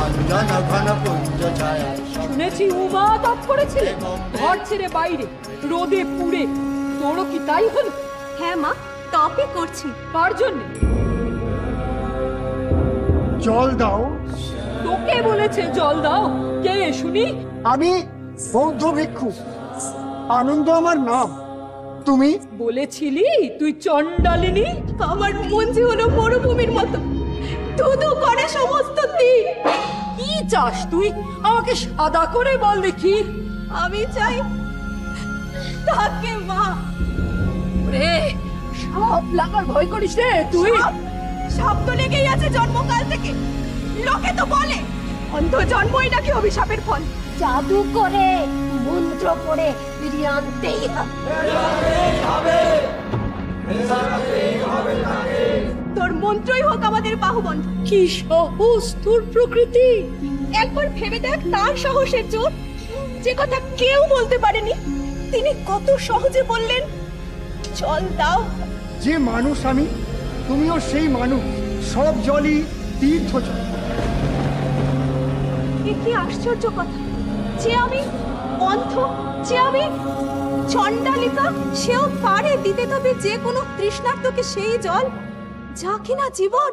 অঞ্জন ঘন পুঞ্জ ছায়া। শুনেছি উমা তপ করেছিলে ঘর ছেড়ে বাইরে রোদে পুড়ে, তোরও কি তাই হলো? হ্যাঁ মা, তপই করছি। কার জন্য? জল দাও। তোকে বলেছে জল দাও? কে শুনি? আমি বৌদ্ধ ভিক্ষু, আনন্দ আমার নাম। তুমি বলেছিলি তুই চণ্ডালিনী। আমার মন যে হলো মরুভূমির মতো, ধুধু করে সমস্ত দিন। কি চাস তুই? আমাকে সাদা করে বল দেখি। আমি চাই তাকে মা। রে সাপ লাগার ভয় করিস রে তুই? সাপ তো লেগেই আছে জন্মকাল থেকে। লোকে তো বলে অন্ধ জন্মই নাকি অভিশাপের ফল। জাদু করে মন্ত্র পড়ে ফিরিয়ে আনতেই হবে। তোর মন্ত্রই হোক আমাদের বাহুবন্ধ। কি সাহস তোর প্রকৃতি! একবার ভেবে দেখ তার সাহসের জোর, যে কথা কেউ বলতে পারেনি তিনি কত সহজে বললেন জল দাও। যে মানুষ আমি, তুমিও সেই মানুষ। সব জলই তীর্থ জল। কি আশ্চর্য কথা, যে আমি অন্ধ, যে আমি চণ্ডালিকা, সেও পারে দিতে তবে যে কোনো তৃষ্ণার্তকে সেই জল যা কিনা জীবন।